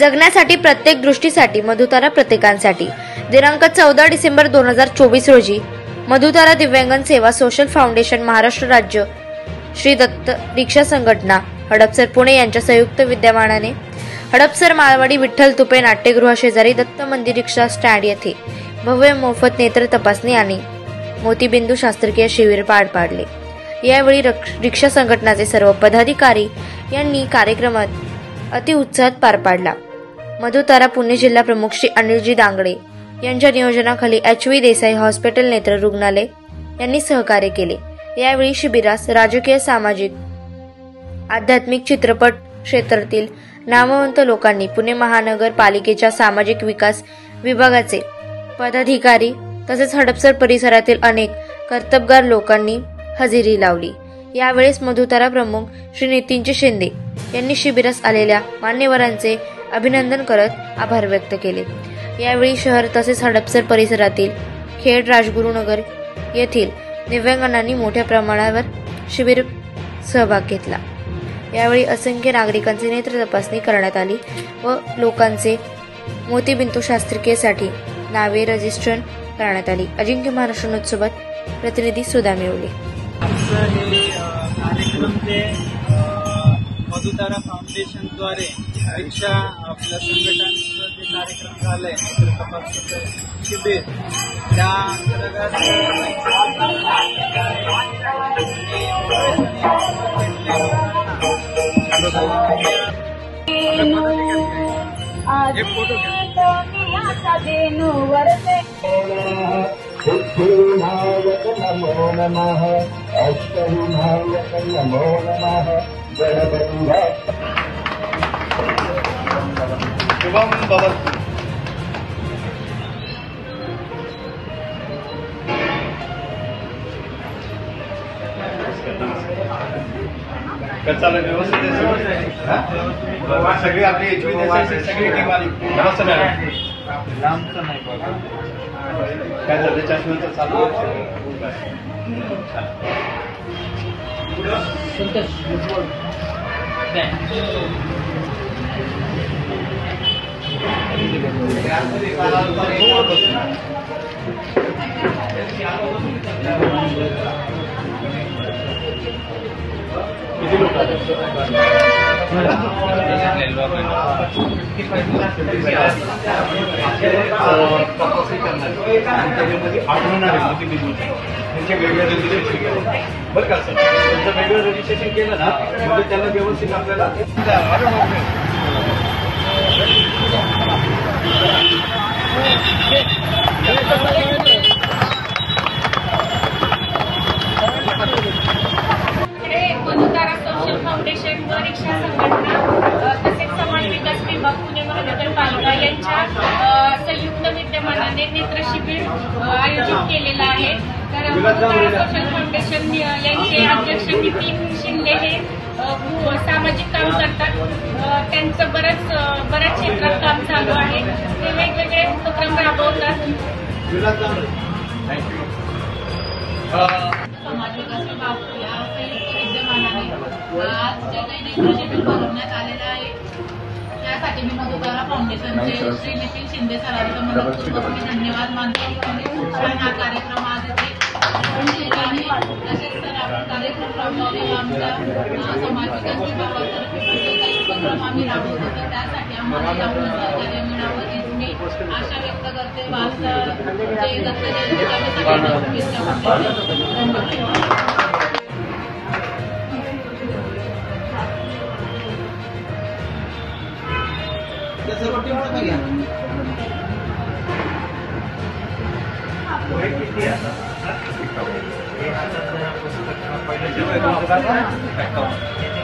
जगण्यासाठी प्रत्येक दृष्टीसाठी मधुतारा प्रत्येकांसाठी। दिनांक 14 डिसेंबर 2024 रोजी मधुतारा दिव्यांगन सेवा सोशल फाउंडेशन महाराष्ट्र राज्य श्री दत्त रिक्षा संघटना हडपसर पुणे यांच्या संयुक्त विद्यमानाने हडपसर माळवाडी विठ्ठल तुपे नाट्यगृह शेजारी दत्त मंदिर रिक्षा स्टँड येथे भव्य मोफत नेत्र तपासणी आणि मोतीबिंदू शास्त्रक्रिया शिबिर पार पाडले। यावेळी रिक्षा संघटनाचे सर्व पदाधिकारी यांनी कार्यक्रमात अति उत्साहात पार पाडला। मधुतारा पुणे जिल्हा प्रमुख श्री अनिलजी दांगडे यांच्या नियोजनाखाली HV देसाई हॉस्पिटल नेत्र रुग्णालय यांनी सहकार्य केले। यावेळी शिबिरास राजकीय, सामाजिक, आध्यात्मिक, चित्रपट क्षेत्रातील नामवंत लोकांनी, पुणे महानगरपालिकेच्या सामाजिक विकास विभागाचे पदाधिकारी तसेच हडपसर परिसरातील अनेक कर्तबगार लोकांनी हजेरी लावली। यावेळेस मधुतारा प्रमुख श्री नितीनजी शिंदे यांनी शिबिरास आलेल्या मान्यवरांचे अभिनंदन करत आभार व्यक्त केले। यावेळी शहर तसेच हडपसर परिसरातील खेड, राजगुरुनगर येथील दिव्यांगांनी मोठ्या प्रमाणावर शिबिर सहभाग घेतला। यावेळी असंख्य नागरिकांची नेत्र तपासणी करण्यात आली व लोकांचे मोतीबिंदू शास्त्रक्रियेसाठी नावे रजिस्टर करण्यात आली। अजिंक्य महाराष्ट्र न्यूजसोबत प्रतिनिधी सुधा मिळवले। मधुतारा फाउंडेशन द्वारे रिक्षा आपल्या संघटनाचा जे कार्यक्रम झालाय नेत्र तपासणी शिबिर त्या अंतर्गत सिद्धिविनायक नमो नमः, अष्टविनायक नमो नमः, गणपति शुभम भवतु। चालेल, व्यवस्थित सगळी आपली HV देसाई सगळी टीम आली। नमस्ते मॅडम। लांबचं नाही बघा काय झालं, चष्म्याचं चालू किती लोक तपासणी करणार आणि त्याच्यामध्ये आढळणार आहे मोतीबिंदूचे त्यांचे वेगळं रजिस्ट्रेशन केलं बरं का सर। त्यांचं वेगळं रजिस्ट्रेशन केलं ना म्हणजे त्यांना व्यवस्थित आपल्याला मधुतारा सोशल फाउंडेशन व रिक्षा संघटना तसेच समाज विकास विभाग पुणे महानगरपालिका यांच्या संयुक्त विद्यमानाने नेत्र शिबिर आयोजित केलेलं आहे। तर मधुतारा सोशल फाउंडेशन यांचे अध्यक्ष नितीन शिंदे हे सामाजिक काम करतात। त्यांचं बऱ्याच क्षेत्रात काम चालू आहे। ते वेगवेगळे उपक्रम राबवतात। समाज विकास विभाग या संयुक्त विद्यमानाने आज जे काही नेत्र शिबिर भरवण्यात आलेलं आहे त्यासाठी मी मधुतारा फाउंडेशनचे श्री नितीन शिंदे सरांचं मनपूर्वक मी धन्यवाद मानतो। खूप छान हा कार्यक्रम आज तसेच सर आपण कार्यक्रम राबवलेला आमच्या समाज विकास विभागातर्फे जे काही उपक्रम आम्ही राबवतो तर त्यासाठी आम्हाला यावरून सहकार्य मिळावं हीच मी आशा व्यक्त करते। जे दत्त जयंतीच्या सगळ्यांना शुभेच्छा धन्यवाद।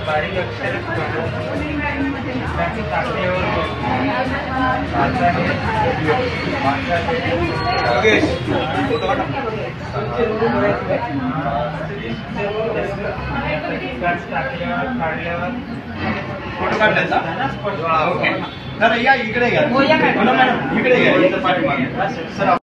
बारीक अक्षर फोटो काढल्याचा ओके जरा या इकडे घ्या इकडे घ्या पाठीमागे सर।